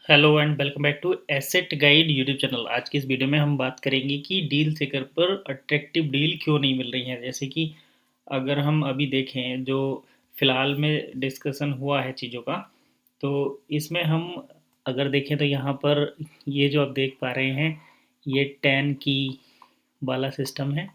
Hello and welcome back to Asset Guide YouTube channel. आज की इस वीडियो में हम बात करेंगे कि डील सेकर पर अट्रैक्टिव डील क्यों नहीं मिल रही है। जैसे कि अगर हम अभी देखें जो फ़िलहाल में डिस्कशन हुआ है चीज़ों का, तो इसमें हम अगर देखें तो यहाँ पर ये जो आप देख पा रहे हैं, ये 10 की वाला सिस्टम है।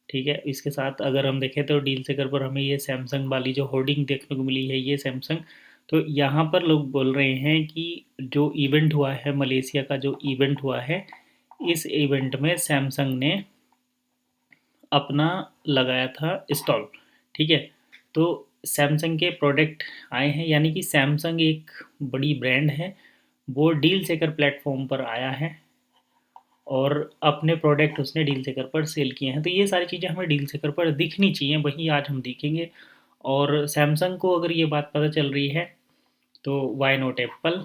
ठीक है, इसके साथ अगर हम देखें तो डील सेकर पर हमें ये सैमसंग वाली जो होर्डिंग देखने को मिली है, ये सैमसंग। तो यहाँ पर लोग बोल रहे हैं कि जो इवेंट हुआ है, मलेशिया का जो इवेंट हुआ है, इस इवेंट में सैमसंग ने अपना लगाया था स्टॉल। ठीक है, तो सैमसंग के प्रोडक्ट आए हैं, यानी कि सैमसंग एक बड़ी ब्रांड है, वो डील सेकर प्लेटफॉर्म पर आया है और अपने प्रोडक्ट उसने डील सेकर पर सेल किए हैं। तो ये सारी चीज़ें हमें डील सेकर पर दिखनी चाहिए, वही आज हम देखेंगे। और सैमसंग को अगर ये बात पता चल रही है, तो why not Apple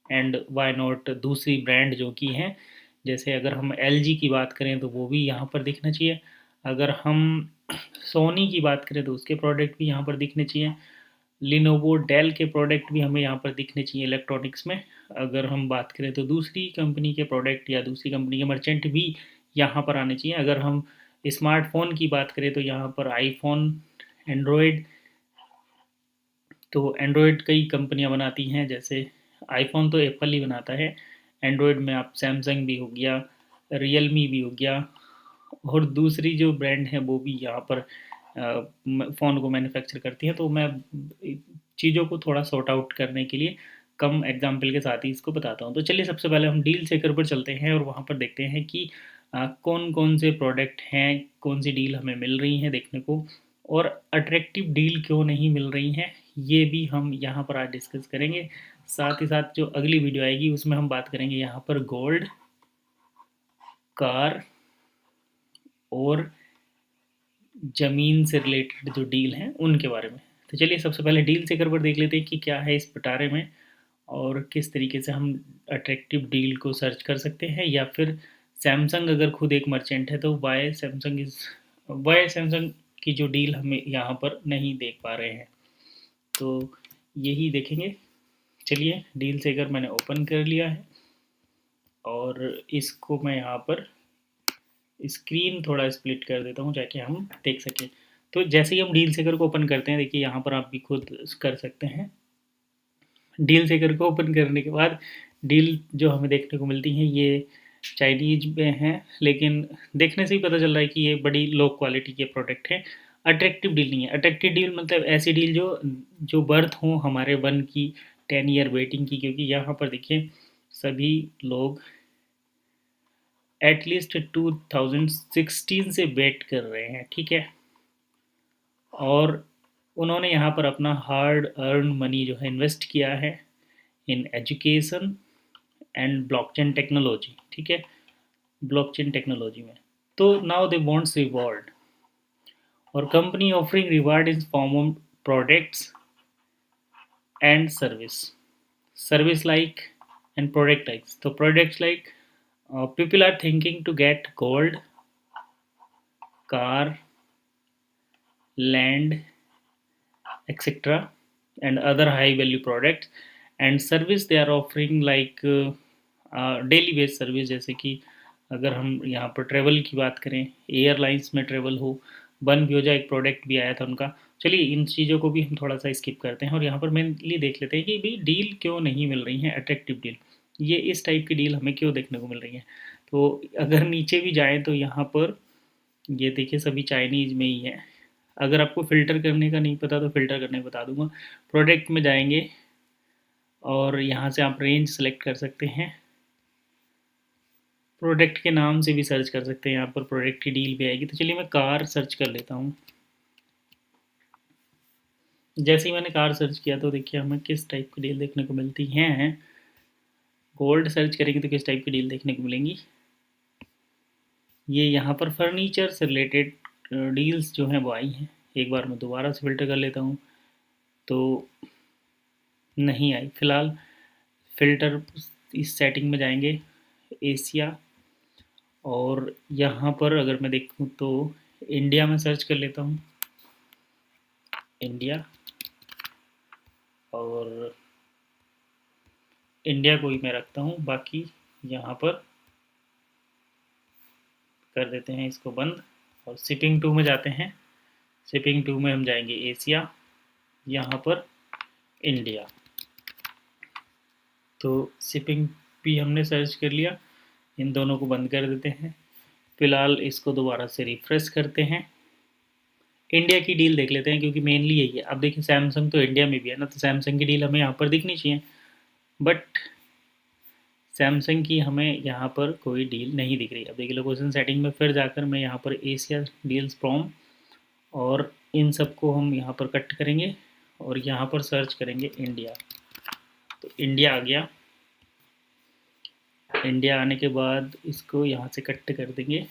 and why not दूसरी ब्रांड जो कि हैं। जैसे अगर हम एलजी की बात करें तो वो भी यहाँ पर दिखना चाहिए। अगर हम सोनी की बात करें तो उसके प्रोडक्ट भी यहाँ पर दिखने चाहिए। लिनोवो डेल के प्रोडक्ट भी हमें यहाँ पर दिखने चाहिए इलेक्ट्रॉनिक्स में। अगर हम बात करें तो दूसरी कंपनी के प्रोडक्ट या दूसरी कंपनी के मर्चेंट भी यहाँ पर आने चाहिए। अगर हम स्मार्टफोन की बात करें तो यहाँ पर आईफोन, एंड्रॉयड, तो एंड्रॉयड कई कंपनियां बनाती हैं। जैसे आईफोन तो एप्पल ही बनाता है, एंड्रॉयड में आप सैमसंग भी हो गया, रियलमी भी हो गया, और दूसरी जो ब्रांड है वो भी यहाँ पर फ़ोन को मैन्युफैक्चर करती हैं। तो मैं चीज़ों को थोड़ा सॉर्ट आउट करने के लिए कम एग्जाम्पल के साथ ही इसको बताता हूँ। तो चलिए सबसे पहले हम डील सेकर पर चलते हैं और वहाँ पर देखते हैं कि कौन कौन से प्रोडक्ट हैं, कौन सी डील हमें मिल रही हैं देखने को, और अट्रैक्टिव डील क्यों नहीं मिल रही हैं, ये भी हम यहाँ पर आज डिस्कस करेंगे। साथ ही साथ जो अगली वीडियो आएगी उसमें हम बात करेंगे यहाँ पर गोल्ड, कार और ज़मीन से रिलेटेड जो डील हैं उनके बारे में। तो चलिए सबसे पहले डील सेकर पर देख लेते हैं कि क्या है इस पिटारे में और किस तरीके से हम अट्रैक्टिव डील को सर्च कर सकते हैं। या फिर सैमसंग अगर खुद एक मर्चेंट है तो वाई सैमसंग की जो डील हमें यहाँ पर नहीं देख पा रहे हैं, तो यही देखेंगे। चलिए डील सेकर मैंने ओपन कर लिया है और इसको मैं यहाँ पर स्क्रीन थोड़ा स्प्लिट कर देता हूँ ताकि हम देख सकें। तो जैसे ही हम डील सेकर को ओपन करते हैं, देखिए यहाँ पर आप भी खुद कर सकते हैं। डील सेकर को ओपन करने के बाद डील जो हमें देखने को मिलती हैं, ये चाइनीज में हैं, लेकिन देखने से ही पता चल रहा है कि ये बड़ी लो क्वालिटी के प्रोडक्ट हैं। अट्रैक्टिव डील नहीं है। अट्रैक्टिव डील मतलब ऐसी डील जो जो बर्थ हो हमारे 1 की 10 ईयर वेटिंग की, क्योंकि यहाँ पर देखिए सभी लोग एटलीस्ट 2016 से वेट कर रहे हैं। ठीक है, और उन्होंने यहाँ पर अपना हार्ड अर्न मनी जो है इन्वेस्ट किया है in education and blockchain technology. ठीक है, ब्लॉकचेन टेक्नोलॉजी में। तो नाउ दे वांट्स रिवॉर्ड, और company offering reward in form of products and service like and product likes. तो products like people are thinking to get gold, car, land, etc., and other high value products. And service they are offering like daily base service. जैसे कि अगर हम यहाँ पर travel की बात करें, एयरलाइंस में ट्रेवल हो, बन भी हो जाए, एक प्रोडक्ट भी आया था उनका। चलिए इन चीज़ों को भी हम थोड़ा सा स्किप करते हैं और यहाँ पर मेनली देख लेते हैं कि भाई डील क्यों नहीं मिल रही हैं, अट्रैक्टिव डील। ये इस टाइप की डील हमें क्यों देखने को मिल रही है। तो अगर नीचे भी जाएँ तो यहाँ पर ये देखिए सभी चाइनीज़ में ही है। अगर आपको फ़िल्टर करने का नहीं पता तो फ़िल्टर करने बता दूंगा। प्रोडक्ट में जाएंगे और यहाँ से आप रेंज सेलेक्ट कर सकते हैं। प्रोडक्ट के नाम से भी सर्च कर सकते हैं, यहाँ पर प्रोडक्ट की डील भी आएगी। तो चलिए मैं कार सर्च कर लेता हूँ। जैसे ही मैंने कार सर्च किया तो देखिए हमें किस टाइप की डील देखने को मिलती हैं। गोल्ड सर्च करेंगे तो किस टाइप की डील देखने को मिलेंगी। ये यहाँ पर फर्नीचर से रिलेटेड डील्स जो हैं वो आई हैं। एक बार मैं दोबारा से फ़िल्टर कर लेता हूँ तो नहीं आई फ़िलहाल। फ़िल्टर इस सेटिंग में जाएंगे, एशिया, और यहाँ पर अगर मैं देखूँ तो इंडिया में सर्च कर लेता हूँ, इंडिया, और इंडिया को ही मैं रखता हूँ, बाकी यहाँ पर कर देते हैं इसको बंद और शिपिंग टू में जाते हैं। शिपिंग टू में हम जाएंगे एशिया, यहाँ पर इंडिया। तो शिपिंग भी हमने सर्च कर लिया, इन दोनों को बंद कर देते हैं। फिलहाल इसको दोबारा से रिफ्रेश करते हैं। इंडिया की डील देख लेते हैं क्योंकि मेनली यही है। अब देखिए सैमसंग तो इंडिया में भी है ना, तो सैमसंग की डील हमें यहाँ पर दिखनी चाहिए, बट सैमसंग की हमें यहाँ पर कोई डील नहीं दिख रही। अब देखिए लोकेशन सेटिंग में फिर जाकर मैं यहाँ पर एशिया डील्स फ्रॉम और इन सब को हम यहाँ पर कट करेंगे और यहाँ पर सर्च करेंगे इंडिया। तो इंडिया आ गया। इंडिया आने के बाद इसको यहाँ से कट कर देंगे,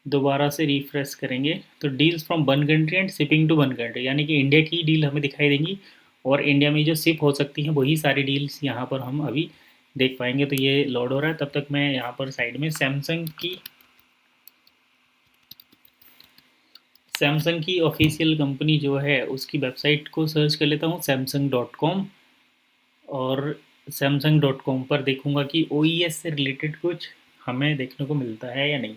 दोबारा से रिफ्रेश करेंगे तो deals from one country and shipping to one country, यानी कि इंडिया की डील हमें दिखाई देंगी और इंडिया में जो शिप हो सकती हैं वही सारी डील्स यहाँ पर हम अभी देख पाएंगे। तो ये लोड हो रहा है, तब तक मैं यहाँ पर साइड में सैमसंग की ऑफिशियल कंपनी जो है उसकी वेबसाइट को सर्च कर लेता हूँ, samsung.com। और samsung.com पर देखूंगा कि OES से रिलेटेड कुछ हमें देखने को मिलता है या नहीं।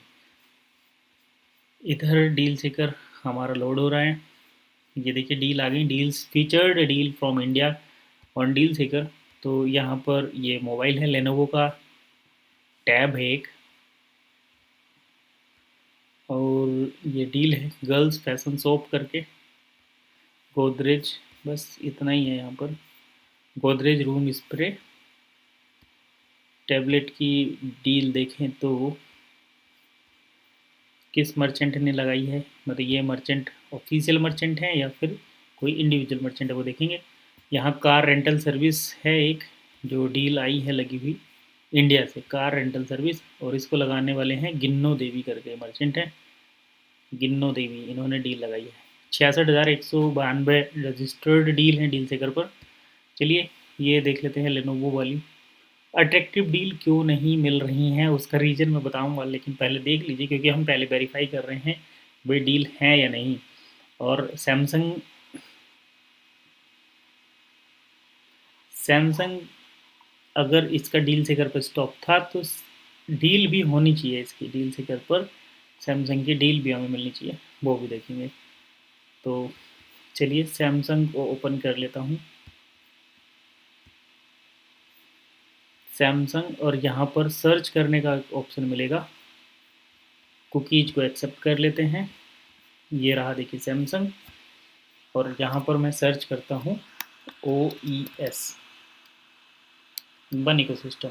इधर डील सीकर हमारा लोड हो रहा है, ये देखिए डील आ गई, deals featured deal from India on deal Sikar. तो यहाँ पर ये मोबाइल है, लेनोवो का टैब है एक, और ये डील है गर्ल्स फैशन शॉप करके, गोदरेज, बस इतना ही है यहाँ पर। गोदरेज रूम स्प्रे टैबलेट की डील देखें तो किस मर्चेंट ने लगाई है, मतलब ये मर्चेंट ऑफिशियल मर्चेंट है या फिर कोई इंडिविजुअल मर्चेंट है वो देखेंगे। यहाँ कार रेंटल सर्विस है एक जो डील आई है लगी हुई इंडिया से, कार रेंटल सर्विस, और इसको लगाने वाले हैं गिन्नो देवी करके मर्चेंट है, गिन्नो देवी, इन्होंने डील लगाई है। 66,192 रजिस्टर्ड डील है डील सेकर पर। चलिए ये देख लेते हैं लेनोवो वाली। अट्रैक्टिव डील क्यों नहीं मिल रही हैं उसका रीज़न मैं बताऊंगा, लेकिन पहले देख लीजिए क्योंकि हम पहले वेरीफाई कर रहे हैं वे डील हैं या नहीं। और सैमसंग अगर इसका डील सेकर पर स्टॉक था तो डील भी होनी चाहिए, इसकी डील सेकर पर सैमसंग की डील भी हमें मिलनी चाहिए, वो भी देखेंगे। तो चलिए सैमसंग को ओपन कर लेता हूँ, सैमसंग, और यहाँ पर सर्च करने का ऑप्शन मिलेगा, कुकीज़ को एक्सेप्ट कर लेते हैं। ये रहा देखिए सैमसंग, और यहाँ पर मैं सर्च करता हूँ OES वन इकोसिस्टम,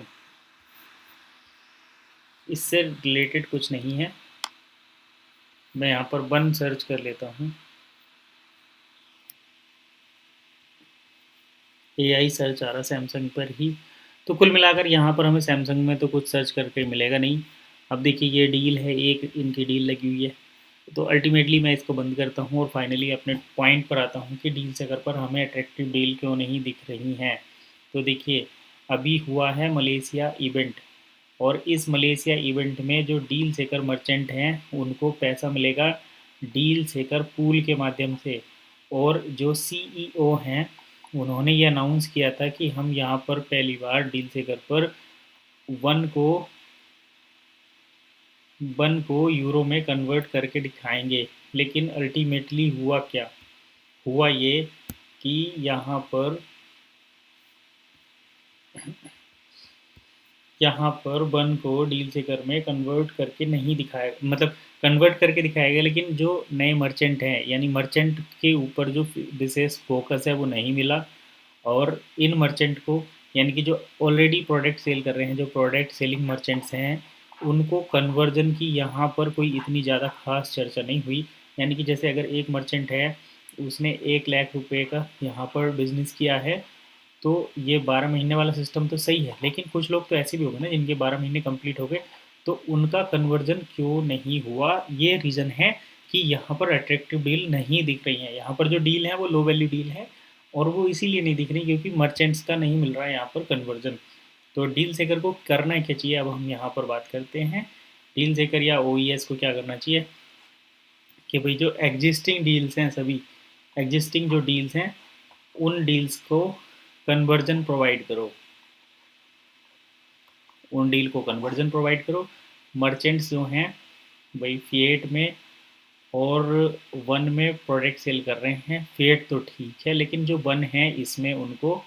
इससे रिलेटेड कुछ नहीं है। मैं यहाँ पर वन सर्च कर लेता हूँ, AI सर्च आ रहा सैमसंग पर ही। तो कुल मिलाकर यहाँ पर हमें सैमसंग में तो कुछ सर्च करके मिलेगा नहीं। अब देखिए ये डील है, एक इनकी डील लगी हुई है, तो अल्टीमेटली मैं इसको बंद करता हूँ और फाइनली अपने पॉइंट पर आता हूँ कि डील सेकर पर हमें अट्रैक्टिव डील क्यों नहीं दिख रही हैं। तो देखिए अभी हुआ है मलेशिया इवेंट, और इस मलेशिया इवेंट में जो डील सेकर मर्चेंट हैं उनको पैसा मिलेगा डील सेकर पूल के माध्यम से, और जो CEO हैं उन्होंने ये अनाउंस किया था कि हम यहाँ पर पहली बार डील सेकर पर वन को यूरो में कन्वर्ट करके दिखाएंगे। लेकिन अल्टीमेटली हुआ क्या, हुआ ये कि यहाँ पर वन को डील सेकर में कन्वर्ट करके नहीं दिखाया, मतलब कन्वर्ट करके दिखाया गया, लेकिन जो नए मर्चेंट हैं यानी मर्चेंट के ऊपर जो विशेष फोकस है वो नहीं मिला। और इन मर्चेंट को यानी कि जो ऑलरेडी प्रोडक्ट सेल कर रहे हैं, जो प्रोडक्ट सेलिंग मर्चेंट्स हैं, उनको कन्वर्जन की यहाँ पर कोई इतनी ज़्यादा खास चर्चा नहीं हुई। यानी कि जैसे अगर एक मर्चेंट है उसने 1,00,000 रुपये का यहाँ पर बिज़नेस किया है, तो ये 12 महीने वाला सिस्टम तो सही है, लेकिन कुछ लोग तो ऐसे भी हो गए ना जिनके 12 महीने कंप्लीट हो गए, तो उनका कन्वर्जन क्यों नहीं हुआ, ये रीज़न है कि यहाँ पर अट्रैक्टिव डील नहीं दिख रही है। यहाँ पर जो डील है वो लो वैल्यू डील है, और वो इसीलिए नहीं दिख रही क्योंकि मर्चेंट्स का नहीं मिल रहा है यहाँ पर कन्वर्जन। तो डील सेकर को करना क्या चाहिए, अब हम यहाँ पर बात करते हैं डील सेकर या OES को क्या करना चाहिए कि भाई जो एग्जिस्टिंग डील्स हैं, सभी एग्जिस्टिंग जो डील्स हैं उन डील्स को कन्वर्जन प्रोवाइड करो। उन डील को कन्वर्जन प्रोवाइड करो। मर्चेंट्स जो हैं भाई फिएट में और वन में प्रोडक्ट सेल कर रहे हैं, फिएट तो ठीक है, लेकिन जो वन है इसमें उनको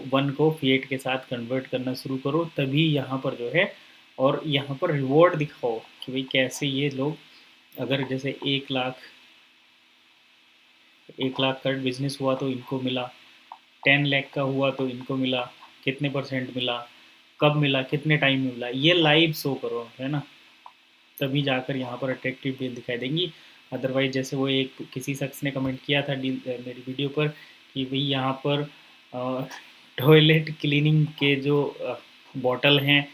वन को फिएट के साथ कन्वर्ट करना शुरू करो, तभी यहाँ पर जो है, और यहाँ पर रिवॉर्ड दिखाओ कि भाई कैसे ये लोग, अगर जैसे 1 लाख का बिजनेस हुआ तो इनको मिला, 10 लाख का हुआ तो इनको मिला, कितने परसेंट मिला, कब मिला, कितने टाइम में मिला, ये लाइव शो करो, है ना, तभी जाकर यहाँ पर अट्रैक्टिव डील दिखाई देंगी। अदरवाइज जैसे वो एक किसी शख्स ने कमेंट किया था डील मेरी वीडियो पर कि भाई यहाँ पर टॉयलेट क्लीनिंग के जो बॉटल हैं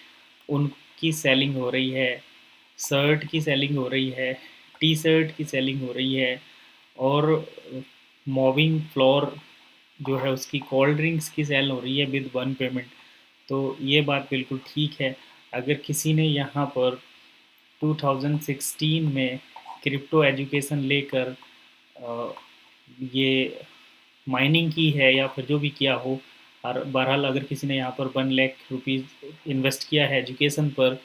उनकी सेलिंग हो रही है, शर्ट की सेलिंग हो रही है, टी शर्ट की सेलिंग हो रही है, और मॉविंग फ्लोर जो है उसकी कोल्ड ड्रिंक्स की सेल हो रही है विद वन पेमेंट। तो ये बात बिल्कुल ठीक है। अगर किसी ने यहाँ पर 2016 में क्रिप्टो एजुकेशन लेकर ये माइनिंग की है या फिर जो भी किया हो, और बहरहाल अगर किसी ने यहाँ पर 1 लाख रुपीज़ इन्वेस्ट किया है एजुकेशन पर,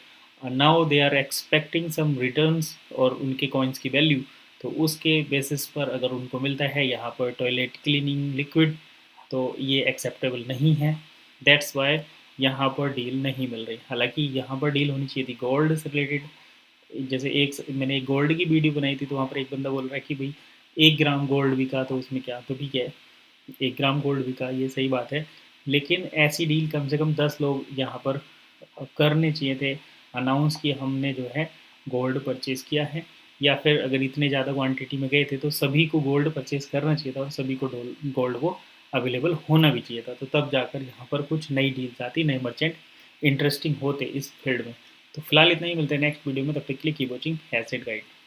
now they are expecting some returns और उनके कॉइन्स की वैल्यू, तो उसके बेसिस पर अगर उनको मिलता है यहाँ पर टॉयलेट क्लीनिंग लिक्विड, तो ये एक्सेप्टेबल नहीं है। दैट्स वाई यहाँ पर डील नहीं मिल रही। हालांकि यहाँ पर डील होनी चाहिए थी गोल्ड से रिलेटेड। जैसे मैंने एक गोल्ड की वीडियो बनाई थी, तो वहाँ पर एक बंदा बोल रहा है कि भाई 1 ग्राम गोल्ड बिका तो उसमें क्या, तो ठीक है 1 ग्राम गोल्ड बिका, ये सही बात है, लेकिन ऐसी डील कम से कम 10 लोग यहाँ पर करने चाहिए थे अनाउंस कि हमने जो है गोल्ड परचेज़ किया है, या फिर अगर इतने ज़्यादा क्वांटिटी में गए थे तो सभी को गोल्ड परचेज़ करना चाहिए था और सभी को गोल्ड वो अवेलेबल होना भी चाहिए था, तो तब जाकर यहाँ पर कुछ नई डील्स आती, नए मर्चेंट इंटरेस्टिंग होते इस फील्ड में। तो फिलहाल इतना ही, मिलते हैं नेक्स्ट वीडियो में, तब तक के लिए कीप वॉचिंग एसेट गाइड।